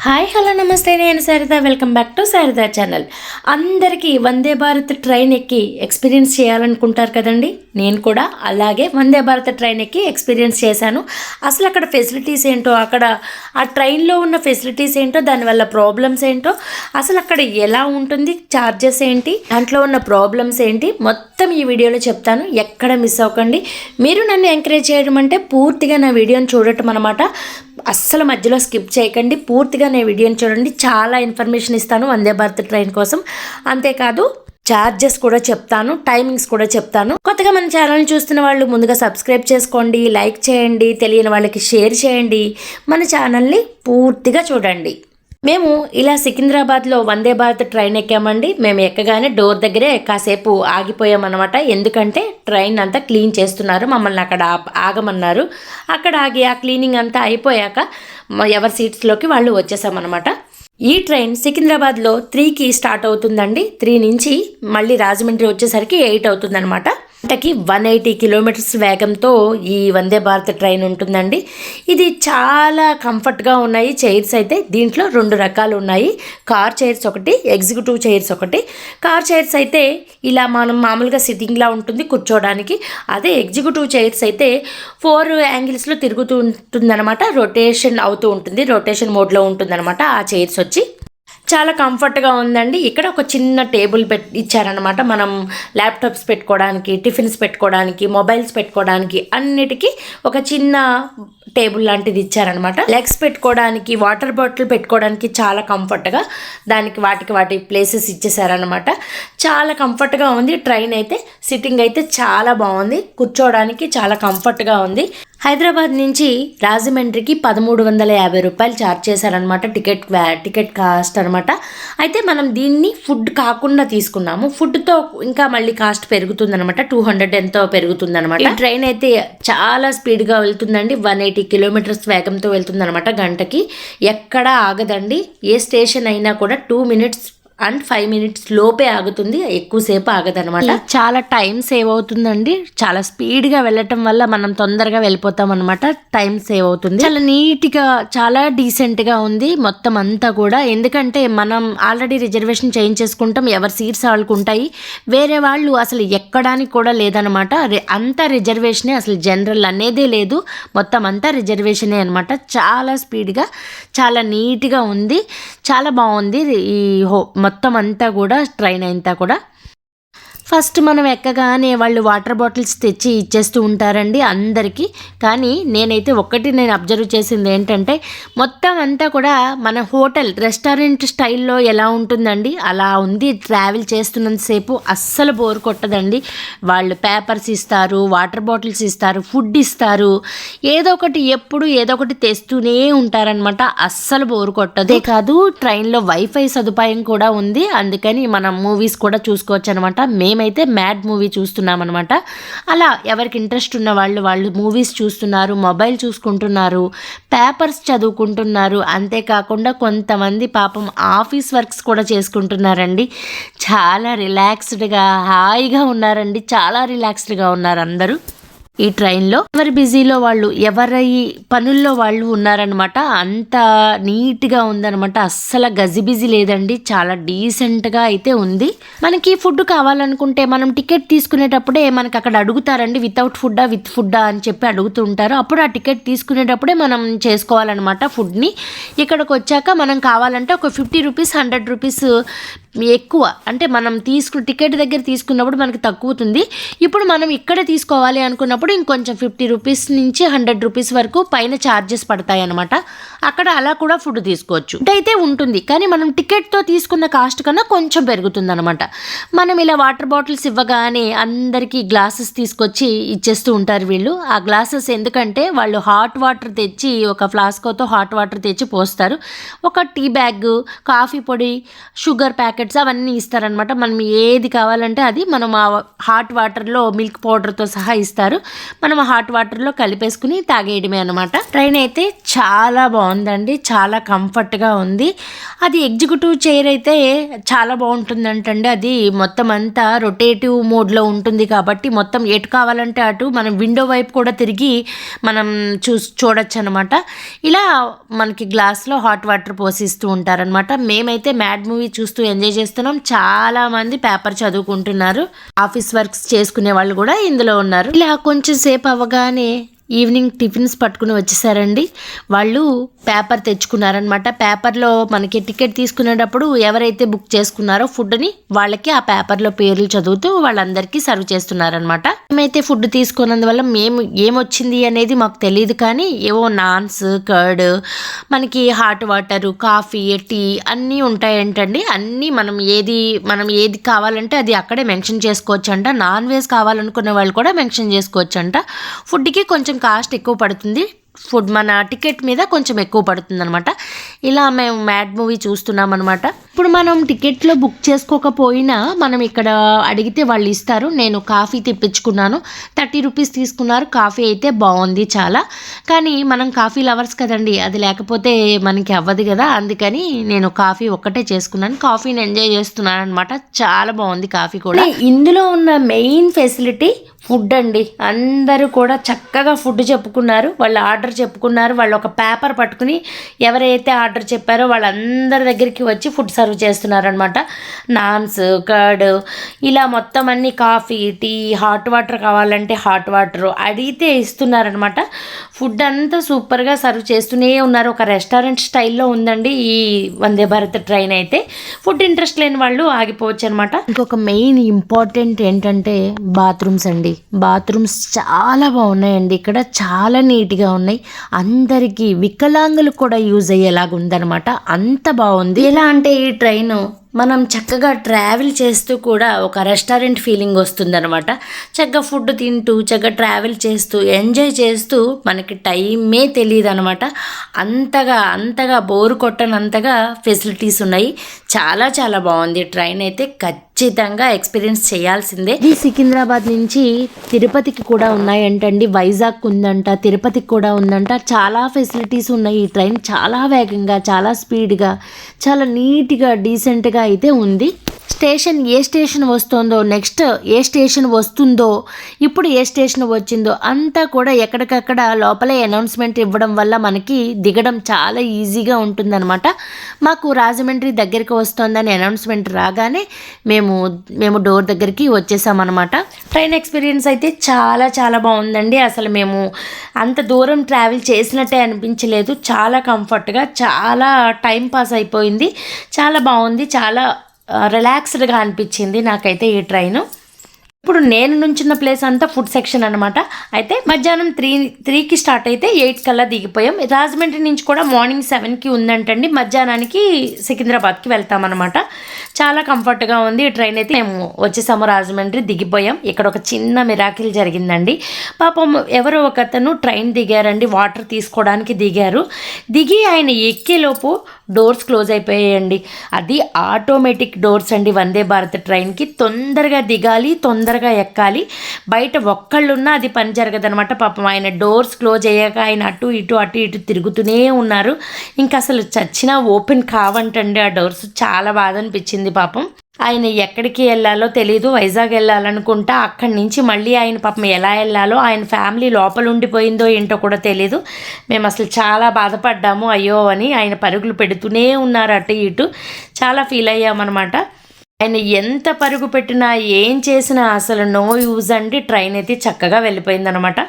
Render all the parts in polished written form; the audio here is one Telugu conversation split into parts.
హాయ్ హలో నమస్తే, నేను Saritha. Welcome back to Saritha channel. అందరికీ వందే భారత్ ట్రైన్ ఎక్కి ఎక్స్పీరియన్స్ చేయాలనుకుంటారు కదండి. నేను కూడా అలాగే వందే భారత్ ట్రైన్ ఎక్కి ఎక్స్పీరియన్స్ చేశాను. అసలు అక్కడ ఫెసిలిటీస్ ఏంటో, అక్కడ ఆ ట్రైన్లో ఉన్న ఫెసిలిటీస్ ఏంటో, దానివల్ల ప్రాబ్లమ్స్ ఏంటో, అసలు అక్కడ ఎలా ఉంటుంది, ఛార్జెస్ ఏంటి, దాంట్లో ఉన్న ప్రాబ్లమ్స్ ఏంటి, మొత్తం ఈ వీడియోలో చెప్తాను. ఎక్కడ మిస్ అవ్వకండి. మీరు నన్ను ఎంకరేజ్ చేయడం అంటే పూర్తిగా నా వీడియోని చూడటం అనమాట. అస్సలు మధ్యలో స్కిప్ చేయకండి, పూర్తిగా నేను వీడియోని చూడండి. చాలా ఇన్ఫర్మేషన్ ఇస్తాను వందే భారత్ ట్రైన్ కోసం. అంతేకాదు చార్జెస్ కూడా చెప్తాను, టైమింగ్స్ కూడా చెప్తాను. కొత్తగా మన ఛానల్ని చూస్తున్న వాళ్ళు ముందుగా సబ్స్క్రైబ్ చేసుకోండి, లైక్ చేయండి, తెలియని వాళ్ళకి షేర్ చేయండి, మన ఛానల్ని పూర్తిగా చూడండి. మేము ఇలా సికింద్రాబాద్లో వందే భారత్ ట్రైన్ ఎక్కామండి. మేము ఎక్కగానే డోర్ దగ్గరే కాసేపు ఆగిపోయామన్నమాట. ఎందుకంటే ట్రైన్ అంతా క్లీన్ చేస్తున్నారు, మమ్మల్ని అక్కడ ఆగమన్నారు. అక్కడ ఆగి ఆ క్లీనింగ్ అంతా అయిపోయాక ఎవరి సీట్స్లోకి వాళ్ళు వచ్చేసామన్నమాట. ఈ ట్రైన్ సికింద్రాబాద్లో 3కి స్టార్ట్ అవుతుందండి. 3 నుంచి మళ్ళీ రాజమండ్రి వచ్చేసరికి 8 అవుతుందన్నమాట. గంటకి 180 కిలోమీటర్స్ వేగంతో ఈ వందే భారత్ ట్రైన్ ఉంటుందండి. ఇది చాలా కంఫర్ట్గా ఉన్నాయి. చైర్స్ అయితే దీంట్లో 2 రకాలు ఉన్నాయి. కార్ చైర్స్ ఒకటి, ఎగ్జిక్యూటివ్ చైర్స్ ఒకటి. కార్ చైర్స్ అయితే ఇలా మనం మామూలుగా సిట్టింగ్లా ఉంటుంది కూర్చోడానికి. అదే ఎగ్జిక్యూటివ్ చైర్స్ అయితే 4 యాంగిల్స్లో తిరుగుతూ ఉంటుందన్నమాట. రొటేషన్ అవుతూ ఉంటుంది, రొటేషన్ మోడ్లో ఉంటుందన్నమాట ఆ చైర్స్ వచ్చి. చాలా కంఫర్ట్గా ఉందండి. ఇక్కడ ఒక చిన్న టేబుల్ ఇచ్చారనమాట. మనం ల్యాప్టాప్స్ పెట్టుకోవడానికి, టిఫిన్స్ పెట్టుకోవడానికి, మొబైల్స్ పెట్టుకోవడానికి అన్నిటికీ ఒక చిన్న టేబుల్ లాంటిది ఇచ్చారనమాట. లెగ్స్ పెట్టుకోవడానికి, వాటర్ బాటిల్ పెట్టుకోవడానికి చాలా కంఫర్ట్గా దానికి వాటి ప్లేసెస్ ఇచ్చేసారనమాట. చాలా కంఫర్ట్గా ఉంది. ట్రైన్ అయితే సిట్టింగ్ అయితే చాలా బాగుంది, కూర్చోవడానికి చాలా కంఫర్ట్గా ఉంది. హైదరాబాద్ నుంచి రాజమండ్రికి 1350 రూపాయలు ఛార్జ్ చేశారనమాట టికెట్ కాస్ట్ అనమాట. అయితే మనం దీన్ని ఫుడ్ కాకుండా తీసుకున్నాము. ఫుడ్తో ఇంకా మళ్ళీ కాస్ట్ పెరుగుతుందనమాట. 200 ఎంతో పెరుగుతుందనమాట. ఈ ట్రైన్ అయితే చాలా స్పీడ్గా వెళ్తుందండి. 180 కిలోమీటర్స్ వేగంతో వెళ్తుందనమాట గంటకి. ఎక్కడా ఆగదండి. ఏ స్టేషన్ అయినా కూడా 2 మినిట్స్ అండ్ 5 మినిట్స్ లోపే ఆగుతుంది, ఎక్కువసేపు ఆగదనమాట. చాలా టైం సేవ్ అవుతుందండి. చాలా స్పీడ్గా వెళ్ళటం వల్ల మనం తొందరగా వెళ్ళిపోతాం అనమాట. టైం సేవ్ అవుతుంది. చాలా నీట్గా, చాలా డీసెంట్గా ఉంది మొత్తం అంతా కూడా. ఎందుకంటే మనం ఆల్రెడీ రిజర్వేషన్ చేయించేసుకుంటాం, ఎవరి సీట్స్ వాళ్ళకు ఉంటాయి. వేరే వాళ్ళు అసలు ఎక్కడానికి కూడా లేదనమాట. అంతా రిజర్వేషనే, అసలు జనరల్ అనేదే లేదు, మొత్తం అంతా రిజర్వేషనే అనమాట. చాలా స్పీడ్గా, చాలా నీట్గా ఉంది, చాలా బాగుంది ఈ మొత్తం అంతా కూడా. ట్రైన్ అంతా కూడా ఫస్ట్ మనం ఎక్కగానే వాళ్ళు వాటర్ బాటిల్స్ తెచ్చి ఇచ్చేస్తూ ఉంటారండి అందరికీ. కానీ నేను అబ్జర్వ్ చేసింది ఏంటంటే, మొత్తం అంతా కూడా మన హోటల్ రెస్టారెంట్ స్టైల్లో ఎలా ఉంటుందండి అలా ఉంది. ట్రావెల్ చేస్తున్నంతసేపు అస్సలు బోర్ కొట్టదండి. వాళ్ళు పేపర్స్ ఇస్తారు, వాటర్ బాటిల్స్ ఇస్తారు, ఫుడ్ ఇస్తారు, ఎప్పుడు ఏదో ఒకటి తెస్తూనే ఉంటారనమాట. అస్సలు బోర్ కొట్టదే కాదు, ట్రైన్లో వైఫై సదుపాయం కూడా ఉంది. అందుకని మనం మూవీస్ కూడా చూసుకోవచ్చు అనమాట. మేమైతే మ్యాడ్ మూవీ చూస్తున్నాం అనమాట. అలా ఎవరికి ఇంట్రెస్ట్ ఉన్న వాళ్ళు మూవీస్ చూస్తున్నారు, మొబైల్ చూసుకుంటున్నారు, పేపర్స్ చదువుకుంటున్నారు. అంతేకాకుండా కొంతమంది పాపం ఆఫీస్ వర్క్స్ కూడా చేసుకుంటున్నారండి. చాలా రిలాక్స్డ్గా, హాయిగా ఉన్నారండి. చాలా రిలాక్స్డ్గా ఉన్నారు అందరూ ఈ ట్రైన్లో. ఎవరి బిజీలో వాళ్ళు, ఎవరి పనుల్లో వాళ్ళు ఉన్నారనమాట. అంత నీట్గా ఉందనమాట. అస్సలు గజిబిజి లేదండి. చాలా డీసెంట్గా అయితే ఉంది. మనకి ఫుడ్ కావాలనుకుంటే మనం టికెట్ తీసుకునేటప్పుడే మనకు అక్కడ అడుగుతారండి, వితౌట్ ఫుడ్డా విత్ ఫుడ్డా అని చెప్పి అడుగుతూ ఉంటారు. అప్పుడు ఆ టికెట్ తీసుకునేటప్పుడే మనం చేసుకోవాలన్నమాట ఫుడ్ని. ఇక్కడికి వచ్చాక మనం కావాలంటే ఒక 50 రూపీస్ 100 రూపీస్ ఎక్కువ, అంటే మనం టికెట్ దగ్గర తీసుకున్నప్పుడు మనకి తక్కువతుంది. ఇప్పుడు మనం ఇక్కడే తీసుకోవాలి అనుకున్నప్పుడు ఇంకొంచెం 50 రూపీస్ నుంచి 100 రూపీస్ వరకు పైన ఛార్జెస్ పడతాయి అనమాట. అక్కడ అలా కూడా ఫుడ్ తీసుకోవచ్చు. అయితే ఉంటుంది, కానీ మనం టికెట్తో తీసుకున్న కాస్ట్ కన్నా కొంచెం పెరుగుతుంది అనమాట. మనం ఇలా వాటర్ బాటిల్స్ ఇవ్వగానే అందరికీ గ్లాసెస్ తీసుకొచ్చి ఇచ్చేస్తూ ఉంటారు వీళ్ళు. ఆ గ్లాసెస్ ఎందుకంటే వాళ్ళు హాట్ వాటర్ తెచ్చి, ఒక ఫ్లాస్కోతో హాట్ వాటర్ తెచ్చి పోస్తారు. ఒక టీ బ్యాగ్, కాఫీ పొడి, షుగర్ ప్యాకెట్స్ అవన్నీ ఇస్తారనమాట. మనం ఏది కావాలంటే అది మనం ఆ హాట్ వాటర్లో మిల్క్ పౌడర్తో సహా ఇస్తారు. మనం హాట్ వాటర్లో కలిపేసుకుని తాగేయడమే అనమాట. ట్రైన్ అయితే చాలా బాగుందండి, చాలా కంఫర్ట్గా ఉంది. అది ఎగ్జిక్యూటివ్ చైర్ అయితే చాలా బాగుంటుందంటండి. అది మొత్తం అంతా రొటేటివ్ మోడ్లో ఉంటుంది కాబట్టి మొత్తం ఎటు కావాలంటే అటు మనం విండో వైపు కూడా తిరిగి మనం చూడొచ్చు అనమాట. ఇలా మనకి గ్లాస్లో హాట్ వాటర్ పోసిస్తూ ఉంటారనమాట. మేమైతే మ్యాడ్ మూవీ చూస్తూ ఎంజాయ్ చేస్తున్నాం. చాలా మంది పేపర్ చదువుకుంటున్నారు, ఆఫీస్ వర్క్స్ చేసుకునే వాళ్ళు కూడా ఇందులో ఉన్నారు. ఇలా కొంచెం సేపు అవ్వగానే ఈవినింగ్ టిఫిన్స్ పట్టుకుని వచ్చేసారండి. వాళ్ళు పేపర్ తెచ్చుకున్నారనమాట. పేపర్లో మనకి టికెట్ తీసుకునేటప్పుడు ఎవరైతే బుక్ చేసుకున్నారో ఫుడ్ని వాళ్ళకి ఆ పేపర్లో పేర్లు చదువుతూ వాళ్ళందరికీ సర్వ్ చేస్తున్నారనమాట. మేమైతే ఫుడ్ తీసుకున్నందువల్ల మేము ఏమొచ్చింది అనేది మాకు తెలియదు, కానీ ఏవో నాన్స్, కర్డ్, మనకి హాట్ వాటరు, కాఫీ, టీ అన్నీ ఉంటాయంటండి. అన్నీ మనం ఏది కావాలంటే అది అక్కడే మెన్షన్ చేసుకోవచ్చు అంట. నాన్ వెజ్ కావాలనుకునే వాళ్ళు కూడా మెన్షన్ చేసుకోవచ్చు అంట. ఫుడ్కి కొంచెం కాస్ట్ ఎక్కువ పడుతుంది, ఫుడ్ మన టికెట్ మీద కొంచెం ఎక్కువ పడుతుంది అనమాట. ఇలా మేము మ్యాడ్ మూవీ చూస్తున్నాం అనమాట. ఇప్పుడు మనం టికెట్లో బుక్ చేసుకోకపోయినా మనం ఇక్కడ అడిగితే వాళ్ళు ఇస్తారు. నేను కాఫీ తెప్పించుకున్నాను, 30 రూపీస్ తీసుకున్నారు. కాఫీ అయితే బాగుంది చాలా, కానీ మనం కాఫీ లవర్స్ కదండి, అది లేకపోతే మనకి అవ్వదు కదా. అందుకని నేను కాఫీ ఒక్కటే చేసుకున్నాను. కాఫీని ఎంజాయ్ చేస్తున్నాను అనమాట. చాలా బాగుంది కాఫీ కూడా. ఇందులో ఉన్న మెయిన్ ఫెసిలిటీ ఫుడ్ అండి. అందరూ కూడా చక్కగా ఫుడ్ చెప్పుకున్నారు, వాళ్ళు ఆర్డర్ చెప్పుకున్నారు. వాళ్ళు ఒక పేపర్ పట్టుకుని ఎవరైతే ఆర్డర్ చెప్పారో వాళ్ళందరి దగ్గరికి వచ్చి ఫుడ్ సర్వ్ చేస్తున్నారనమాట. నాన్స్, కర్డ్, ఇలా మొత్తం అన్ని కాఫీ, టీ, హాట్ వాటర్ కావాలంటే హాట్ వాటర్ అడిగితే ఇస్తున్నారనమాట. ఫుడ్ అంతా సూపర్గా సర్వ్ చేస్తూనే ఉన్నారు. ఒక రెస్టారెంట్ స్టైల్లో ఉందండి ఈ వందే భారత్ ట్రైన్ అయితే. ఫుడ్ ఇంట్రెస్ట్ లేని వాళ్ళు ఆగిపోవచ్చు అనమాట. ఇంకొక మెయిన్ ఇంపార్టెంట్ ఏంటంటే బాత్రూమ్స్ అండి. బాత్రూమ్స్ చాలా బాగున్నాయండి, ఇక్కడ చాలా నీట్గా ఉన్నాయి. అందరికీ వికలాంగులు కూడా యూజ్ అయ్యేలాగా ఉందన్నమాట. అంత బాగుంది. ఎలా అంటే ఈ ట్రైన్ మనం చక్కగా ట్రావెల్ చేస్తూ కూడా ఒక రెస్టారెంట్ ఫీలింగ్ వస్తుందన్నమాట. చక్కగా ఫుడ్ తింటూ చక్కగా ట్రావెల్ చేస్తూ ఎంజాయ్ చేస్తూ మనకి టైమే తెలియదు అనమాట. అంతగా బోరు కొట్టనంతగా ఫెసిలిటీస్ ఉన్నాయి. చాలా చాలా బాగుంది ట్రైన్ అయితే. ఖచ్చితంగా ఎక్స్పీరియన్స్ చేయాల్సిందే. ఈ సికింద్రాబాద్ నుంచి తిరుపతికి కూడా ఉన్నాయంటండి. వైజాగ్ ఉందంట, తిరుపతికి కూడా ఉందంట. చాలా ఫెసిలిటీస్ ఉన్నాయి. ఈ ట్రైన్ చాలా వేగంగా, చాలా స్పీడ్గా, చాలా నీట్గా, డీసెంట్గా అయితే ఉంది. ఏ స్టేషన్ వస్తుందో, నెక్స్ట్ ఏ స్టేషన్ వస్తుందో, ఇప్పుడు ఏ స్టేషన్ వచ్చిందో అంతా కూడా ఎక్కడికక్కడ లోపలే అనౌన్స్మెంట్ ఇవ్వడం వల్ల మనకి దిగడం చాలా ఈజీగా ఉంటుందన్నమాట. మాకు రాజమండ్రి దగ్గరికి వస్తుందని అనౌన్స్మెంట్ రాగానే మేము డోర్ దగ్గరికి వచ్చేసామన్నమాట. ట్రైన్ ఎక్స్పీరియన్స్ అయితే చాలా చాలా బాగుందండి. అసలు మేము అంత దూరం ట్రావెల్ చేసినట్టే అనిపించలేదు. చాలా కంఫర్ట్గా, చాలా టైం పాస్ అయిపోయింది. చాలా బాగుంది, చాలా రిలాక్స్డ్గా అనిపించింది నాకైతే ఈ ట్రైను. ఇప్పుడు నేను నుంచున్న ప్లేస్ అంతా ఫుడ్ సెక్షన్ అనమాట. అయితే మధ్యాహ్నం 3కి స్టార్ట్ అయితే 8 కల్లా దిగిపోయాం. రాజమండ్రి నుంచి కూడా మార్నింగ్ 7కి ఉందంటండి. మధ్యాహ్నానికి సికింద్రాబాద్కి వెళ్తామన్నమాట. చాలా కంఫర్ట్గా ఉంది ఈ ట్రైన్ అయితే. మేము వచ్చేసాము, రాజమండ్రి దిగిపోయాం. ఇక్కడ ఒక చిన్న మిరాకిల్ జరిగిందండి. పాపం ఎవరో ఒకతను ట్రైన్ దిగారండి, వాటర్ తీసుకోవడానికి దిగారు. దిగి ఆయన ఎక్కేలోపు డోర్స్ క్లోజ్ అయిపోయాయండి. అది ఆటోమేటిక్ డోర్స్ అండి వందే భారత్ ట్రైన్కి. తొందరగా దిగాలి, తొందరగా ఎక్కాలి. బయట ఒక్కళ్ళున్నా అది పని జరగదనమాట. పాపం ఆయన డోర్స్ క్లోజ్ అయ్యాక ఆయన అటు ఇటు తిరుగుతూనే ఉన్నారు. ఇంకా అసలు చచ్చినా ఓపెన్ కావంటండి ఆ డోర్స్. చాలా బాధ అనిపించింది పాపం. ఆయన ఎక్కడికి వెళ్ళాలో తెలీదు, వైజాగ్ వెళ్ళాలనుకుంటా. అక్కడి నుంచి మళ్ళీ ఆయన పాపం ఎలా వెళ్ళాలో, ఆయన ఫ్యామిలీ లోపల ఉండిపోయిందో ఏంటో కూడా తెలీదు. మేము అసలు చాలా బాధపడ్డాము, అయ్యో అని. ఆయన పరుగులు పెడుతూనే ఉన్నారు అటు ఇటు. చాలా ఫీల్ అయ్యామన్నమాట. ఆయన ఎంత పరుగు పెట్టినా ఏం చేసినా అసలు నో యూజ్ అండి. ట్రైన్ అయితే చక్కగా వెళ్ళిపోయిందనమాట.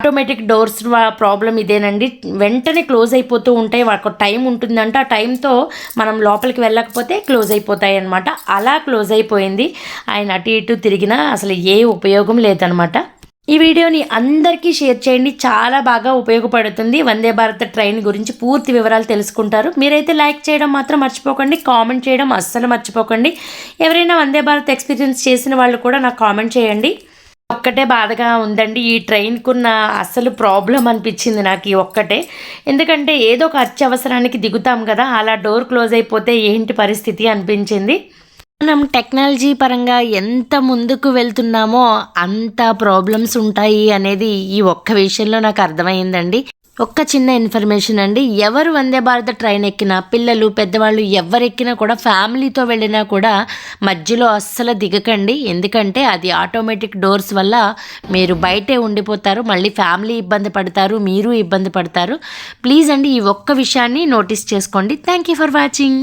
ఆటోమేటిక్ డోర్స్ ప్రాబ్లం ఇదేనండి, వెంటనే క్లోజ్ అయిపోతూ ఉంటాయి. ఒక టైం ఉంటుందంట, ఆ టైంతో మనం లోపలికి వెళ్ళకపోతే క్లోజ్ అయిపోతాయి అన్నమాట. అలా క్లోజ్ అయిపోయింది. ఆయన అటు ఇటు తిరిగినా అసలు ఏ ఉపయోగం లేదనమాట. ఈ వీడియోని అందరికీ షేర్ చేయండి, చాలా బాగా ఉపయోగపడుతుంది. వందే భారత్ ట్రైన్ గురించి పూర్తి వివరాలు తెలుసుకుంటారు. మీరైతే లైక్ చేయడం మాత్రం మర్చిపోకండి, కామెంట్ చేయడం అస్సలు మర్చిపోకండి. ఎవరైనా వందే భారత్ ఎక్స్పీరియన్స్ చేసిన వాళ్ళు కూడా నాకు కామెంట్ చేయండి. ఒక్కటే బాధగా ఉందండి, ఈ ట్రైన్కున్న అసలు ప్రాబ్లం అనిపించింది నాకు ఈ ఒక్కటే. ఎందుకంటే ఏదో ఒక అత్యవసరానికి దిగుతాం కదా, అలా డోర్ క్లోజ్ అయిపోతే ఏంటి పరిస్థితి అనిపించింది. మనం టెక్నాలజీ పరంగా ఎంత ముందుకు వెళ్తున్నామో అంత ప్రాబ్లమ్స్ ఉంటాయి అనేది ఈ ఒక్క విషయంలో నాకు అర్థమైందండి. ఒక్క చిన్న ఇన్ఫర్మేషన్ అండి. ఎవరు వందే భారత్ ట్రైన్ ఎక్కినా, పిల్లలు, పెద్దవాళ్ళు ఎవరెక్కినా కూడా ఫ్యామిలీతో వెళ్ళినా కూడా మధ్యలో అస్సలు దిగకండి. ఎందుకంటే అది ఆటోమేటిక్ డోర్స్ వల్ల మీరు బయటే ఉండిపోతారు. మళ్ళీ ఫ్యామిలీ ఇబ్బంది పడతారు, మీరు ఇబ్బంది పడతారు. ప్లీజ్ అండి ఈ ఒక్క విషయాన్ని నోటీస్ చేసుకోండి. Thank you for watching.